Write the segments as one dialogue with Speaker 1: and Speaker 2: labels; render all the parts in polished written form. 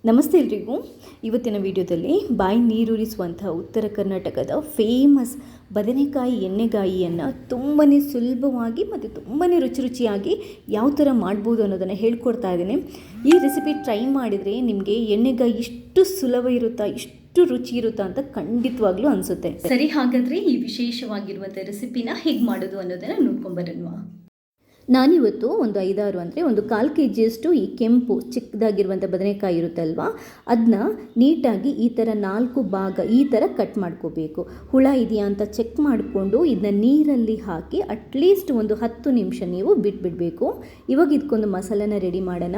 Speaker 1: ನಮಸ್ತೆ ಎಲ್ರಿಗೂ. ಇವತ್ತಿನ ವಿಡಿಯೋದಲ್ಲಿ ಬಾಯಿ ನೀರೂರಿಸುವಂಥ ಉತ್ತರ ಕರ್ನಾಟಕದ ಫೇಮಸ್ ಬದನೆಕಾಯಿ ಎಣ್ಣೆಗಾಯಿಯನ್ನು ತುಂಬಾ ಸುಲಭವಾಗಿ ಮತ್ತು ತುಂಬಾ ರುಚಿಯಾಗಿ ಯಾವ ಥರ ಮಾಡ್ಬೋದು ಅನ್ನೋದನ್ನು ಹೇಳ್ಕೊಡ್ತಾ ಇದ್ದೀನಿ. ಈ ರೆಸಿಪಿ ಟ್ರೈ ಮಾಡಿದರೆ ನಿಮಗೆ ಎಣ್ಣೆಗಾಯಿ ಇಷ್ಟು ಸುಲಭ ಇರುತ್ತಾ, ಇಷ್ಟು ರುಚಿ ಇರುತ್ತಾ ಅಂತ ಖಂಡಿತವಾಗ್ಲೂ ಅನಿಸುತ್ತೆ. ಸರಿ, ಹಾಗಾದರೆ ಈ ವಿಶೇಷವಾಗಿರುವಂಥ ರೆಸಿಪಿನ ಹೇಗೆ ಮಾಡೋದು ಅನ್ನೋದನ್ನು ನೋಡ್ಕೊಂಬರೋಣ. ನಾನಿವತ್ತು ಒಂದು 5-6 ಅಂದರೆ ಒಂದು 1/4 kg ಈ ಕೆಂಪು ಚಿಕ್ಕದಾಗಿರುವಂಥ ಬದನೆಕಾಯಿ ಇರುತ್ತಲ್ವ, ಅದನ್ನ ನೀಟಾಗಿ ಈ ಥರ 4 ಭಾಗ ಈ ಥರ ಕಟ್ ಮಾಡ್ಕೋಬೇಕು. ಹುಳ ಇದೆಯಾ ಅಂತ ಚೆಕ್ ಮಾಡಿಕೊಂಡು ಇದನ್ನ ನೀರಲ್ಲಿ ಹಾಕಿ ಅಟ್ಲೀಸ್ಟ್ ಒಂದು 10 ನಿಮಿಷ ನೀವು ಬಿಟ್ಬಿಡಬೇಕು. ಇವಾಗ ಇದಕ್ಕೊಂದು ಮಸಾಲೆನ ರೆಡಿ ಮಾಡೋಣ.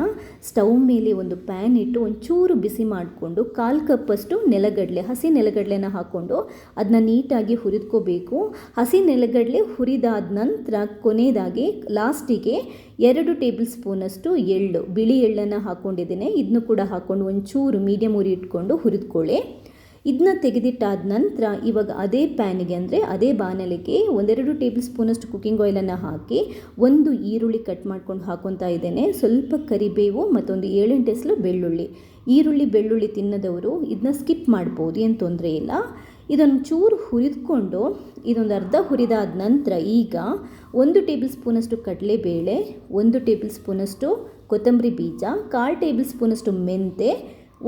Speaker 1: ಸ್ಟವ್ ಮೇಲೆ ಒಂದು ಪ್ಯಾನ್ ಇಟ್ಟು ಒಂಚೂರು ಬಿಸಿ ಮಾಡಿಕೊಂಡು 1/4 ಕಪ್ಪಷ್ಟು ನೆಲಗಡಲೆ, ಹಸಿ ನೆಲಗಡಲೆನ ಹಾಕ್ಕೊಂಡು ಅದನ್ನ ನೀಟಾಗಿ ಹುರಿದ್ಕೋಬೇಕು. ಹಸಿ ನೆಲಗಡಲೆ ಹುರಿದಾದ ನಂತರ ಕೊನೆಯದಾಗಿ ಲಾಸ್ಟಿಗೆ 2 ಟೇಬಲ್ ಸ್ಪೂನಷ್ಟು ಎಳ್ಳು, ಬಿಳಿ ಎಳ್ಳನ್ನು ಹಾಕ್ಕೊಂಡಿದ್ದೇನೆ. ಇದನ್ನು ಕೂಡ ಹಾಕ್ಕೊಂಡು ಒಂಚೂರು ಮೀಡಿಯಮ್ ಉರಿ ಇಟ್ಕೊಂಡು ಹುರಿದ್ಕೊಳ್ಳಿ. ಇದನ್ನ ತೆಗೆದಿಟ್ಟಾದ ನಂತರ ಇವಾಗ ಅದೇ ಪ್ಯಾನಿಗೆ ಅಂದರೆ ಅದೇ ಬಾಣಲೆಗೆ 1-2 ಟೇಬಲ್ ಸ್ಪೂನಷ್ಟು ಕುಕ್ಕಿಂಗ್ ಆಯಿಲನ್ನು ಹಾಕಿ ಒಂದು ಈರುಳ್ಳಿ ಕಟ್ ಮಾಡ್ಕೊಂಡು ಹಾಕ್ಕೊತಾ ಇದ್ದೇನೆ. ಸ್ವಲ್ಪ ಕರಿಬೇವು ಮತ್ತೊಂದು 7-8 ಎಸಳು ಬೆಳ್ಳುಳ್ಳಿ. ಈರುಳ್ಳಿ ಬೆಳ್ಳುಳ್ಳಿ ತಿನ್ನದವರು ಇದನ್ನ ಸ್ಕಿಪ್ ಮಾಡ್ಬೋದು, ಏನು ತೊಂದರೆ ಇಲ್ಲ. ಇದೊಂದು ಚೂರು ಹುರಿದ್ಕೊಂಡು ಇದೊಂದು ಅರ್ಧ ಹುರಿದಾದ ನಂತರ ಈಗ 1 ಟೇಬಲ್ ಸ್ಪೂನಷ್ಟು ಕಡಲೆಬೇಳೆ, 1 ಟೇಬಲ್ ಸ್ಪೂನಷ್ಟು ಕೊತ್ತಂಬರಿ ಬೀಜ, 1/4 ಟೇಬಲ್ ಸ್ಪೂನಷ್ಟು ಮೆಂತೆ,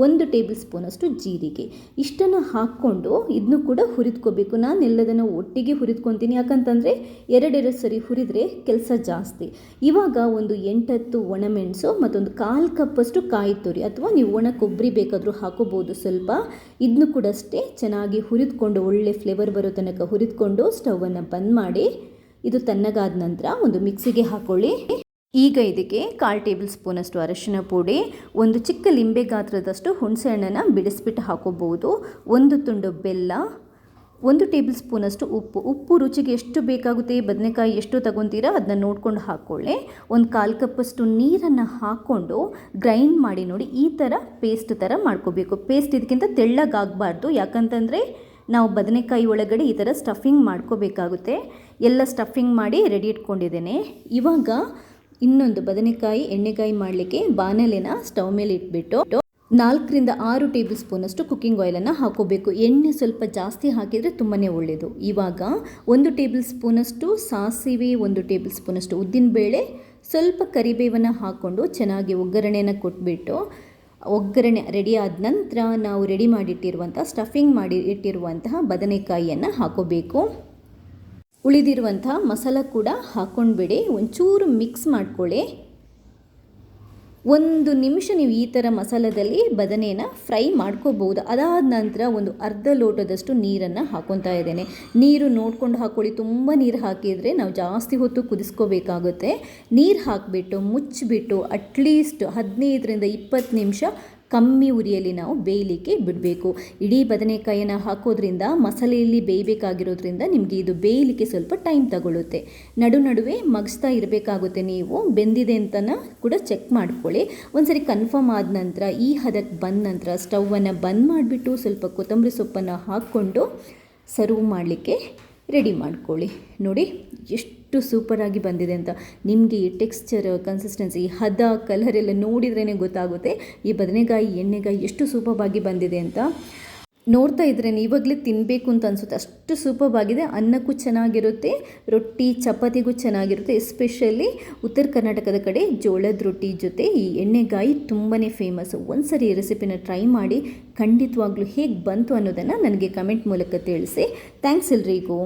Speaker 1: 1 ಟೇಬಲ್ ಸ್ಪೂನಷ್ಟು ಜೀರಿಗೆ, ಇಷ್ಟನ್ನು ಹಾಕ್ಕೊಂಡು ಇದನ್ನು ಕೂಡ ಹುರಿದ್ಕೋಬೇಕು. ನಾನು ಎಲ್ಲದನ್ನು ಒಟ್ಟಿಗೆ ಹುರಿದ್ಕೊತೀನಿ, ಯಾಕಂತಂದರೆ 2 ಸರಿ ಹುರಿದ್ರೆ ಕೆಲಸ ಜಾಸ್ತಿ. ಇವಾಗ ಒಂದು 8-10 ಒಣಮೆಣಸು ಮತ್ತೊಂದು 1/4 ಕಪ್ಪಷ್ಟು ಕಾಯಿ ತುರಿ ಅಥವಾ ನೀವು ಒಣ ಕೊಬ್ಬರಿ ಬೇಕಾದರೂ ಹಾಕೋಬೋದು ಸ್ವಲ್ಪ. ಇದನ್ನು ಕೂಡ ಅಷ್ಟೇ ಚೆನ್ನಾಗಿ ಹುರಿದ್ಕೊಂಡು ಒಳ್ಳೆ ಫ್ಲೇವರ್ ಬರೋ ತನಕ ಹುರಿದ್ಕೊಂಡು ಸ್ಟವನ್ನು ಬಂದ್ ಮಾಡಿ ಇದು ತಣ್ಣಗಾದ ನಂತರ ಒಂದು ಮಿಕ್ಸಿಗೆ ಹಾಕ್ಕೊಳ್ಳಿ. ಈಗ ಇದಕ್ಕೆ 1/4 ಟೇಬಲ್ ಸ್ಪೂನಷ್ಟು ಅರಶಿನ ಪುಡಿ, ಒಂದು ಚಿಕ್ಕ ಲಿಂಬೆ ಗಾತ್ರದಷ್ಟು ಹುಣಸೆ ಹಣ್ಣನ್ನು ಬಿಡಿಸ್ಬಿಟ್ಟು ಹಾಕೋಬಹುದು, 1 ತುಂಡು ಬೆಲ್ಲ, 1 ಟೇಬಲ್ ಸ್ಪೂನಷ್ಟು ಉಪ್ಪು ರುಚಿಗೆ ಎಷ್ಟು ಬೇಕಾಗುತ್ತೆ, ಬದನೆಕಾಯಿ ಎಷ್ಟು ತಗೊತೀರಾ ಅದನ್ನ ನೋಡ್ಕೊಂಡು ಹಾಕ್ಕೊಳ್ಳಿ. ಒಂದು 1/4 ಕಪ್ಪಷ್ಟು ನೀರನ್ನು ಹಾಕ್ಕೊಂಡು ಗ್ರೈಂಡ್ ಮಾಡಿ ನೋಡಿ, ಈ ಥರ ಪೇಸ್ಟ್ ಥರ ಮಾಡ್ಕೋಬೇಕು. ಪೇಸ್ಟ್ ಇದಕ್ಕಿಂತ ತೆಳ್ಳಗಾಗಬಾರ್ದು, ಯಾಕಂತಂದರೆ ನಾವು ಬದನೆಕಾಯಿ ಒಳಗಡೆ ಈ ಥರ ಸ್ಟಫಿಂಗ್ ಮಾಡ್ಕೋಬೇಕಾಗುತ್ತೆ. ಎಲ್ಲ ಸ್ಟಫಿಂಗ್ ಮಾಡಿ ರೆಡಿ ಇಟ್ಕೊಂಡಿದ್ದೇನೆ. ಇವಾಗ ಇನ್ನೊಂದು ಬದನೆಕಾಯಿ ಎಣ್ಣೆಗಾಯಿ ಮಾಡಲಿಕ್ಕೆ ಬಾಣಲೆನ ಸ್ಟವ್ ಮೇಲೆ ಇಟ್ಬಿಟ್ಟು 4-6 ಟೇಬಲ್ ಸ್ಪೂನಷ್ಟು ಕುಕ್ಕಿಂಗ್ ಆಯಿಲನ್ನು ಹಾಕೋಬೇಕು. ಎಣ್ಣೆ ಸ್ವಲ್ಪ ಜಾಸ್ತಿ ಹಾಕಿದರೆ ತುಂಬಾ ಒಳ್ಳೆಯದು. ಇವಾಗ 1 ಟೇಬಲ್ ಸ್ಪೂನಷ್ಟು ಸಾಸಿವೆ, 1 ಟೇಬಲ್ ಸ್ಪೂನಷ್ಟು ಉದ್ದಿನಬೇಳೆ, ಸ್ವಲ್ಪ ಕರಿಬೇವನ್ನು ಹಾಕ್ಕೊಂಡು ಚೆನ್ನಾಗಿ ಒಗ್ಗರಣೆಯನ್ನು ಕೊಟ್ಬಿಟ್ಟು ಒಗ್ಗರಣೆ ರೆಡಿ ಆದ ನಂತರ ನಾವು ರೆಡಿ ಮಾಡಿಟ್ಟಿರುವಂಥ ಸ್ಟಫಿಂಗ್ ಮಾಡಿ ಇಟ್ಟಿರುವಂತಹ ಬದನೆಕಾಯಿಯನ್ನು ಹಾಕೋಬೇಕು. ಉಳಿದಿರುವಂಥ ಮಸಾಲ ಕೂಡ ಹಾಕ್ಕೊಂಡ್ಬಿಡಿ, ಒಂಚೂರು ಮಿಕ್ಸ್ ಮಾಡ್ಕೊಳ್ಳಿ. 1 ನಿಮಿಷ ನೀವು ಈ ಥರ ಮಸಾಲದಲ್ಲಿ ಬದನೆನ ಫ್ರೈ ಮಾಡ್ಕೋಬೋದು. ಅದಾದ ನಂತರ ಒಂದು ಅರ್ಧ ಲೋಟದಷ್ಟು ನೀರನ್ನು ಹಾಕ್ಕೊತಾ ಇದ್ದೇನೆ. ನೀರು ನೋಡ್ಕೊಂಡು ಹಾಕ್ಕೊಳ್ಳಿ, ತುಂಬ ನೀರು ಹಾಕಿದರೆ ನಾವು ಜಾಸ್ತಿ ಹೊತ್ತು ಕುದಿಸ್ಕೋಬೇಕಾಗುತ್ತೆ. ನೀರು ಹಾಕಿಬಿಟ್ಟು ಮುಚ್ಚಿಬಿಟ್ಟು ಅಟ್ಲೀಸ್ಟ್ 15-20 ನಿಮಿಷ ಕಮ್ಮಿ ಉರಿಯಲ್ಲಿ ನಾವು ಬೇಯಲಿಕ್ಕೆ ಬಿಡಬೇಕು. ಇಡೀ ಬದನೆಕಾಯಿಯನ್ನು ಹಾಕೋದ್ರಿಂದ ಮಸಾಲೆಯಲ್ಲಿ ಬೇಯಬೇಕಾಗಿರೋದ್ರಿಂದ ನಿಮಗೆ ಇದು ಬೇಯಲಿಕ್ಕೆ ಸ್ವಲ್ಪ ಟೈಮ್ ತಗೊಳ್ಳುತ್ತೆ. ನಡುವೆ ಮಗ್ಸ್ತಾ ಇರಬೇಕಾಗುತ್ತೆ. ನೀವು ಬೆಂದಿದೆ ಅಂತನ ಕೂಡ ಚೆಕ್ ಮಾಡ್ಕೊಳ್ಳಿ. ಒಂದ್ಸರಿ ಕನ್ಫರ್ಮ್ ಆದ ನಂತರ ಈ ಹದಕ್ಕೆ ಬಂದ ನಂತರ ಸ್ಟವನ್ನು ಬಂದ್ ಮಾಡಿಬಿಟ್ಟು ಸ್ವಲ್ಪ ಕೊತ್ತಂಬರಿ ಸೊಪ್ಪನ್ನು ಹಾಕ್ಕೊಂಡು ಸರ್ವ್ ಮಾಡಲಿಕ್ಕೆ ರೆಡಿ ಮಾಡ್ಕೊಳ್ಳಿ. ನೋಡಿ ಎಷ್ಟು ಸೂಪರಾಗಿ ಬಂದಿದೆ ಅಂತ. ನಿಮಗೆ ಈ ಟೆಕ್ಸ್ಚರ್, ಕನ್ಸಿಸ್ಟೆನ್ಸಿ, ಹದ, ಕಲರ್ ಎಲ್ಲ ನೋಡಿದ್ರೇ ಗೊತ್ತಾಗುತ್ತೆ ಈ ಬದನೆಕಾಯಿ ಎಣ್ಣೆಗಾಯಿ ಎಷ್ಟು ಸೂಪರಾಗಿ ಬಂದಿದೆ ಅಂತ. ನೋಡ್ತಾ ಇದ್ರೇ ಇವಾಗಲೇ ತಿನ್ನಬೇಕು ಅಂತ ಅನಿಸುತ್ತೆ, ಅಷ್ಟು ಸೂಪರಾಗಿದೆ. ಅನ್ನಕ್ಕೂ ಚೆನ್ನಾಗಿರುತ್ತೆ, ರೊಟ್ಟಿ ಚಪಾತಿಗೂ ಚೆನ್ನಾಗಿರುತ್ತೆ. ಎಸ್ಪೆಷಲಿ ಉತ್ತರ ಕರ್ನಾಟಕದ ಕಡೆ ಜೋಳದ ರೊಟ್ಟಿ ಜೊತೆ ಈ ಎಣ್ಣೆಗಾಯಿ ತುಂಬಾ ಫೇಮಸ್. ಒಂದ್ಸರಿ ಈ ರೆಸಿಪಿನ ಟ್ರೈ ಮಾಡಿ, ಖಂಡಿತವಾಗ್ಲೂ ಹೇಗೆ ಬಂತು ಅನ್ನೋದನ್ನು ನನಗೆ ಕಮೆಂಟ್ ಮೂಲಕ ತಿಳಿಸಿ. ಥ್ಯಾಂಕ್ಸ್ ಎಲ್ರಿಗೂ.